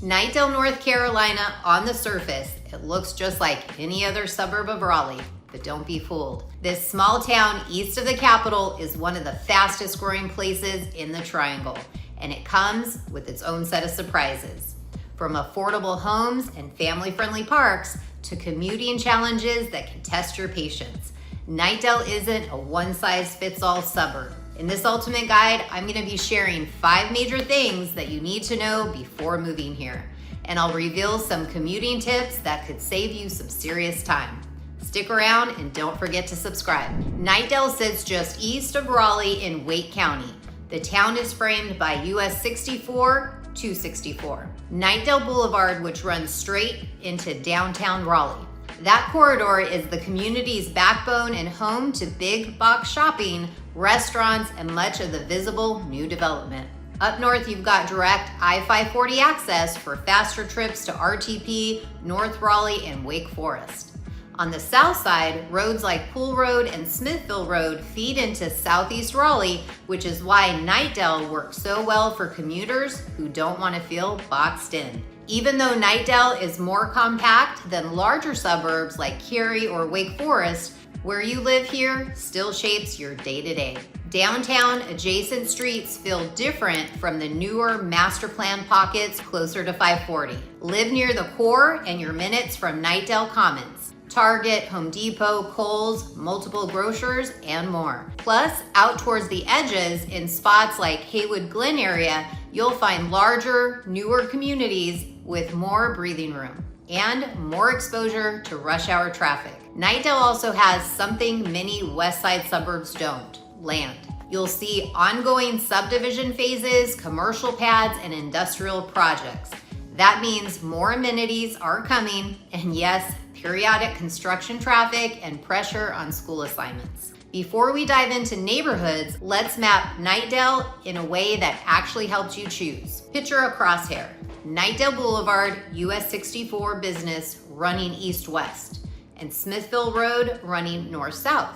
Knightdale, North Carolina, on the surface, it looks just like any other suburb of Raleigh, but don't be fooled. This small town east of the capital is one of the fastest growing places in the Triangle, and it comes with its own set of surprises. From affordable homes and family-friendly parks to commuting challenges that can test your patience, Knightdale isn't a one-size-fits-all suburb. In this ultimate guide, I'm going to be sharing 5 major things that you need to know before moving here, and I'll reveal some commuting tips that could save you some serious time. Stick around and don't forget to subscribe. Knightdale sits just east of Raleigh in Wake County. The town is framed by US 64 264. Knightdale Boulevard, which runs straight into downtown Raleigh. That corridor is the community's backbone and home to big box shopping, restaurants, and much of the visible new development. Up north, you've got direct I-540 access for faster trips to RTP, North Raleigh, and Wake Forest. On the south side, roads like Pool Road and Smithville Road feed into southeast Raleigh, which is why Knightdale works so well for commuters who don't want to feel boxed in. Even though Knightdale is more compact than larger suburbs like Cary or Wake Forest, where you live here still shapes your day-to-day. Downtown adjacent streets feel different from the newer master plan pockets closer to 540. Live near the core and you're minutes from Knightdale Commons. Target, Home Depot, Kohl's, multiple grocers, and more. Plus, out towards the edges in spots like Haywood Glen area, you'll find larger, newer communities with more breathing room and more exposure to rush hour traffic. Knightdale also has something many west side suburbs don't: land. You'll see ongoing subdivision phases, commercial pads, and industrial projects. That means more amenities are coming, and yes, periodic construction traffic and pressure on school assignments. Before we dive into neighborhoods, let's map Knightdale in a way that actually helps you choose. Picture a crosshair. Knightdale Boulevard, US 64 business running east-west, and Smithville Road running north-south.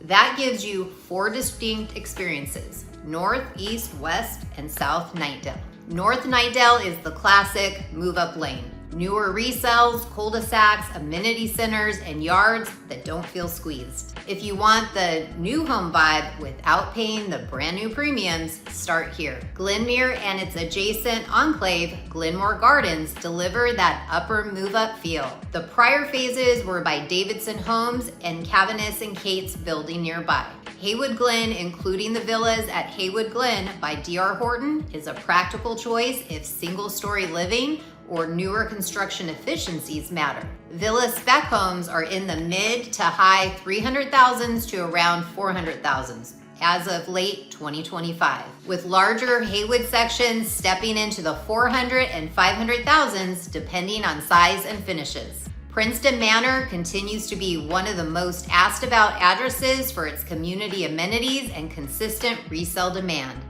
That gives you 4 distinct experiences: north, east, west, and south Knightdale. North Knightdale is the classic move-up lane. Newer resells, cul-de-sacs, amenity centers, and yards that don't feel squeezed. If you want the new home vibe without paying the brand new premiums, start here. Glenmere and its adjacent enclave, Glenmore Gardens, deliver that upper move-up feel. The prior phases were by Davidson Homes and Cavanis and Kate's building nearby. Haywood Glen, including the villas at Haywood Glen by D.R. Horton, is a practical choice if single-story living or newer construction efficiencies matter. Villa spec homes are in the mid to high 300,000s to around 400,000s as of late 2025, with larger Haywood sections stepping into the 400 and 500,000s depending on size and finishes. Princeton Manor continues to be one of the most asked about addresses for its community amenities and consistent resale demand.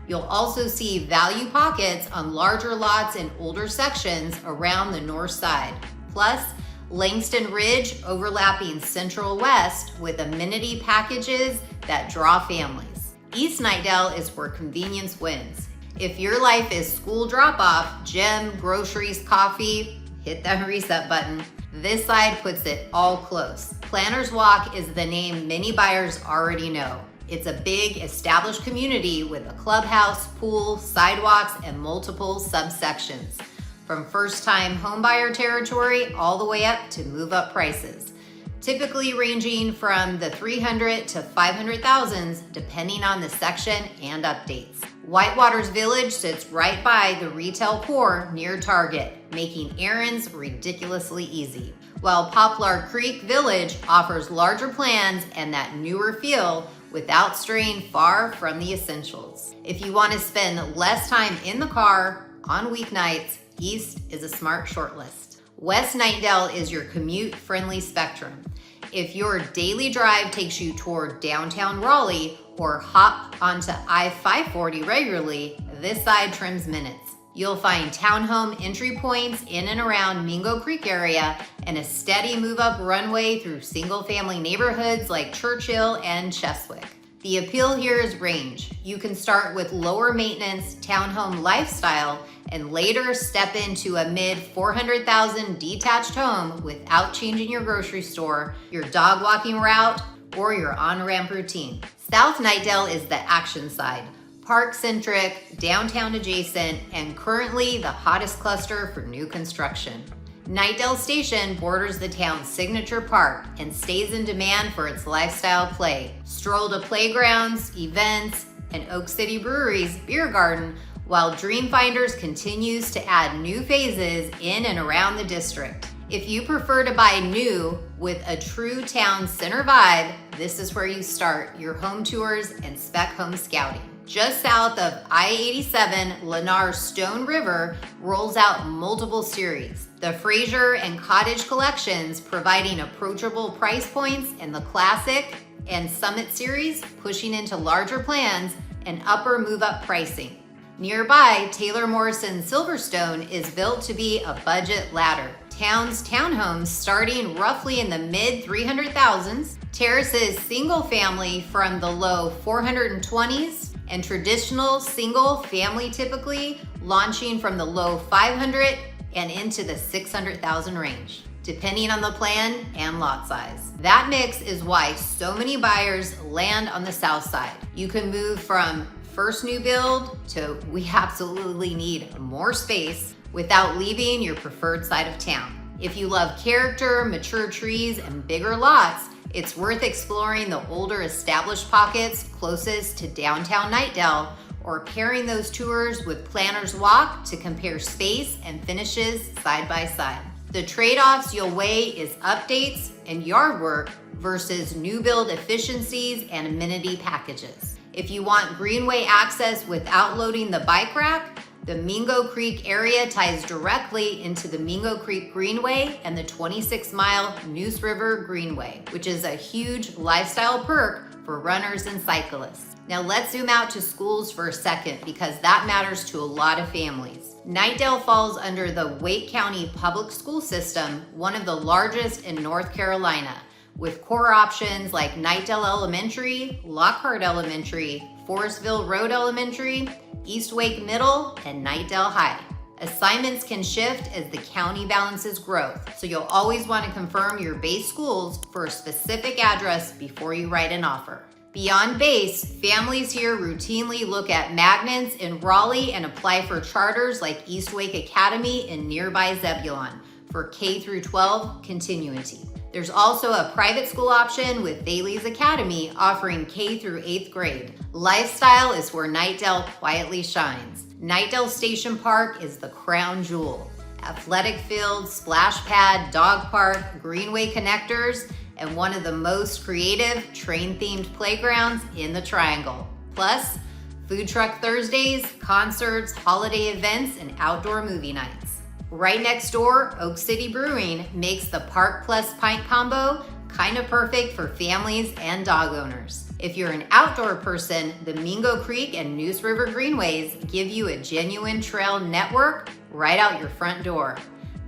You'll also see value pockets on larger lots in older sections around the north side. Plus, Langston Ridge overlapping Central West with amenity packages that draw families. East Knightdale is where convenience wins. If your life is school drop-off, gym, groceries, coffee, hit that reset button. This side puts it all close. Planner's Walk is the name many buyers already know. It's a big, established community with a clubhouse, pool, sidewalks, and multiple subsections. From first-time homebuyer territory all the way up to move-up prices, typically ranging from the 300 to 500,000s depending on the section and updates. Whitewaters Village sits right by the retail core near Target, making errands ridiculously easy. While Poplar Creek Village offers larger plans and that newer feel without straying far from the essentials. If you want to spend less time in the car on weeknights, East is a smart shortlist. West Knightdale is your commute-friendly spectrum. If your daily drive takes you toward downtown Raleigh or hop onto I-540 regularly, this side trims minutes. You'll find townhome entry points in and around Mingo Creek area and a steady move-up runway through single-family neighborhoods like Churchill and Cheswick. The appeal here is range. You can start with lower maintenance townhome lifestyle and later step into a mid 400,000 detached home without changing your grocery store, your dog walking route, or your on-ramp routine. South Knightdale is the action side. Park-centric, downtown adjacent, and currently the hottest cluster for new construction. Knightdale Station borders the town's signature park and stays in demand for its lifestyle play. Stroll to playgrounds, events, and Oak City Brewery's beer garden, while Dreamfinders continues to add new phases in and around the district. If you prefer to buy new with a true town center vibe, this is where you start your home tours and spec home scouting. Just south of I-87, Lennar Stone River rolls out multiple series. The Fraser and Cottage collections providing approachable price points, and the Classic and Summit series pushing into larger plans and upper move-up pricing. Nearby, Taylor Morrison Silverstone is built to be a budget ladder. Town's townhomes starting roughly in the mid 300,000s, terraces single family from the low 420s, and traditional single family typically launching from the low 500 and into the 600,000 range, depending on the plan and lot size. That mix is why so many buyers land on the south side. You can move from first new build to we absolutely need more space without leaving your preferred side of town. If you love character, mature trees, and bigger lots, it's worth exploring the older established pockets closest to downtown Knightdale, or pairing those tours with Planner's Walk to compare space and finishes side by side. The trade-offs you'll weigh is updates and yard work versus new build efficiencies and amenity packages. If you want greenway access without loading the bike rack, the Mingo Creek area ties directly into the Mingo Creek Greenway and the 26-mile Neuse River Greenway, which is a huge lifestyle perk for runners and cyclists. Now let's zoom out to schools for a second, because that matters to a lot of families. Knightdale falls under the Wake County Public School System, one of the largest in North Carolina, with core options like Knightdale Elementary, Lockhart Elementary, Forestville Road Elementary, East Wake Middle, and Knightdale High. Assignments can shift as the county balances growth, so you'll always want to confirm your base schools for a specific address before you write an offer. Beyond base, families here routinely look at magnets in Raleigh and apply for charters like East Wake Academy in nearby Zebulon for K through 12 continuity. There's also a private school option with Thales Academy offering K through 8th grade. Lifestyle is where Knightdale quietly shines. Knightdale Station Park is the crown jewel. Athletic fields, splash pad, dog park, greenway connectors, and one of the most creative train-themed playgrounds in the Triangle. Plus, food truck Thursdays, concerts, holiday events, and outdoor movie nights. Right next door, Oak City Brewing makes the Park Plus Pint combo kind of perfect for families and dog owners. If you're an outdoor person, the Mingo Creek and Neuse River Greenways give you a genuine trail network right out your front door.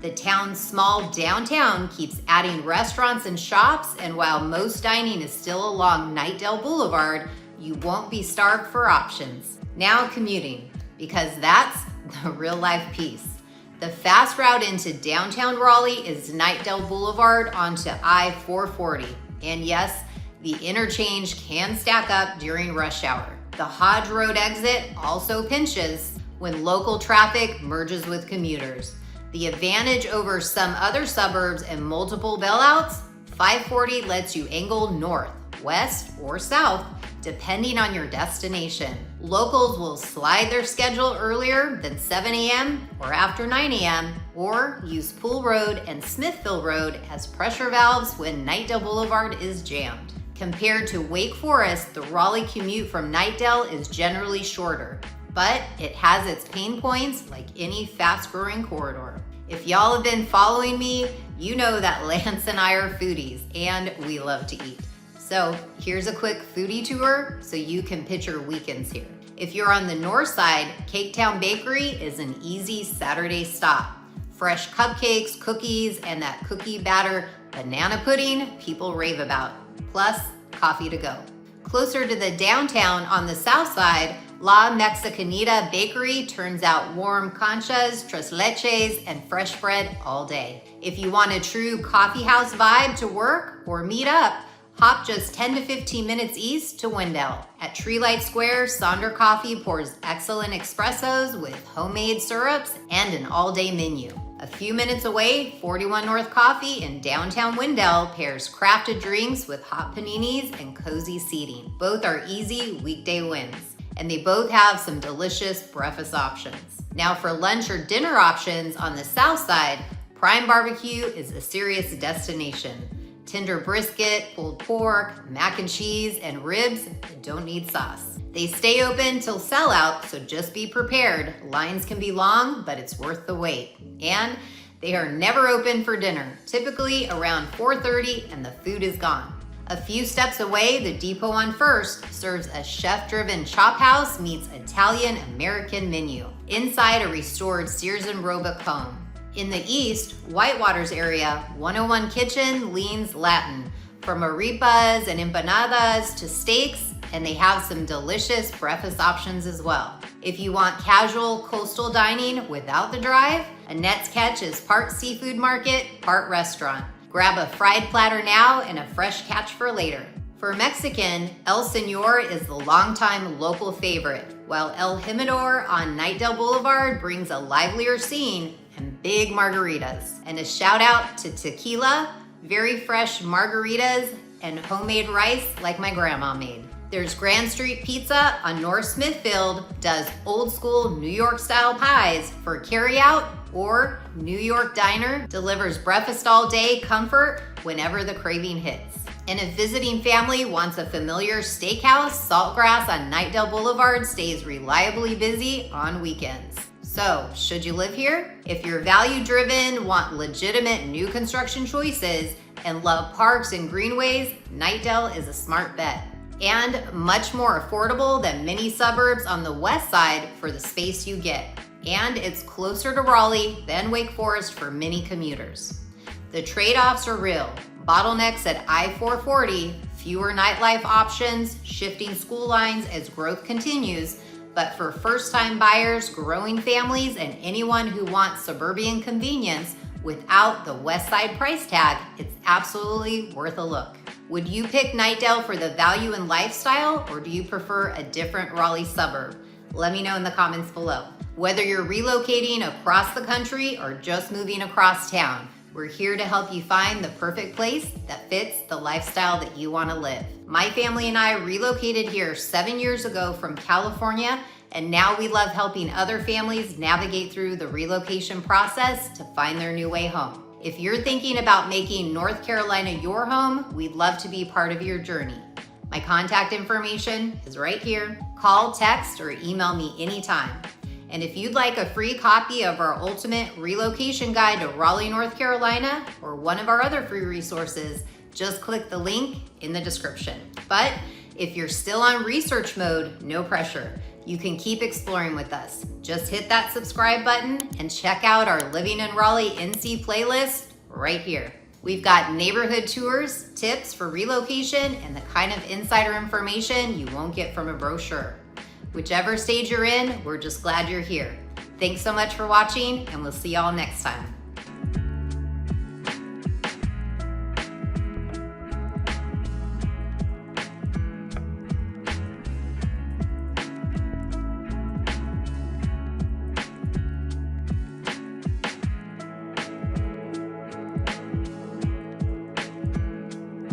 The town's small downtown keeps adding restaurants and shops, and while most dining is still along Knightdale Boulevard, you won't be starved for options. Now commuting, because that's the real life piece. The fast route into downtown Raleigh is Knightdale Boulevard onto I-440. And yes, the interchange can stack up during rush hour. The Hodge Road exit also pinches when local traffic merges with commuters. The advantage over some other suburbs and multiple bailouts, 540 lets you angle north, west, or south, depending on your destination. Locals will slide their schedule earlier than 7 a.m. or after 9 a.m., or use Pool Road and Smithville Road as pressure valves when Knightdale Boulevard is jammed. Compared to Wake Forest, the Raleigh commute from Knightdale is generally shorter, but it has its pain points like any fast-growing corridor. If y'all have been following me, you know that Lance and I are foodies, and we love to eat. So here's a quick foodie tour so you can picture weekends here. If you're on the north side, Caketown Bakery is an easy Saturday stop. Fresh cupcakes, cookies, and that cookie batter banana pudding people rave about, plus coffee to go. Closer to the downtown on the south side, La Mexicanita Bakery turns out warm conchas, tres leches, and fresh bread all day. If you want a true coffee house vibe to work or meet up, hop just 10 to 15 minutes east to Wendell. At Treelight Square, Sonder Coffee pours excellent espressos with homemade syrups and an all-day menu. A few minutes away, 41 North Coffee in downtown Wendell pairs crafted drinks with hot paninis and cozy seating. Both are easy weekday wins, and they both have some delicious breakfast options. Now for lunch or dinner options on the south side, Prime Barbecue is a serious destination. Tender brisket, pulled pork, mac and cheese, and ribs that don't need sauce. They stay open till sellout, so just be prepared. Lines can be long, but it's worth the wait. And they are never open for dinner, typically around 4:30 and the food is gone. A few steps away, the Depot on First serves a chef-driven chop house meets Italian-American menu inside a restored Sears and Roebuck home. In the east, Whitewater's area, 101 Kitchen leans Latin, from arepas and empanadas to steaks, and they have some delicious breakfast options as well. If you want casual coastal dining without the drive, Annette's Catch is part seafood market, part restaurant. Grab a fried platter now and a fresh catch for later. For Mexican, El Señor is the longtime local favorite, while El Jimador on Knightdale Boulevard brings a livelier scene and big margaritas. And a shout out to tequila, very fresh margaritas, and homemade rice like my grandma made. There's Grand Street Pizza on North Smithfield, does old school New York style pies for carryout, or New York Diner delivers breakfast all day comfort whenever the craving hits. And if visiting family wants a familiar steakhouse, Saltgrass on Knightdale Boulevard stays reliably busy on weekends. So, should you live here? If you're value driven, want legitimate new construction choices, and love parks and greenways, Knightdale is a smart bet. And much more affordable than many suburbs on the west side for the space you get. And it's closer to Raleigh than Wake Forest for many commuters. The trade-offs are real. Bottlenecks at I-440, fewer nightlife options, shifting school lines as growth continues, but for first-time buyers, growing families, and anyone who wants suburban convenience without the west side price tag, it's absolutely worth a look. Would you pick Knightdale for the value and lifestyle, or do you prefer a different Raleigh suburb? Let me know in the comments below. Whether you're relocating across the country or just moving across town, we're here to help you find the perfect place that fits the lifestyle that you want to live. My family and I relocated here 7 years ago from California, and now we love helping other families navigate through the relocation process to find their new way home. If you're thinking about making North Carolina your home, we'd love to be part of your journey. My contact information is right here. Call, text, or email me anytime. And if you'd like a free copy of our ultimate relocation guide to Raleigh, North Carolina, or one of our other free resources, just click the link in the description. But if you're still on research mode, no pressure. You can keep exploring with us. Just hit that subscribe button and check out our Living in Raleigh NC playlist right here. We've got neighborhood tours, tips for relocation, and the kind of insider information you won't get from a brochure. Whichever stage you're in, we're just glad you're here. Thanks so much for watching, and we'll see y'all next time.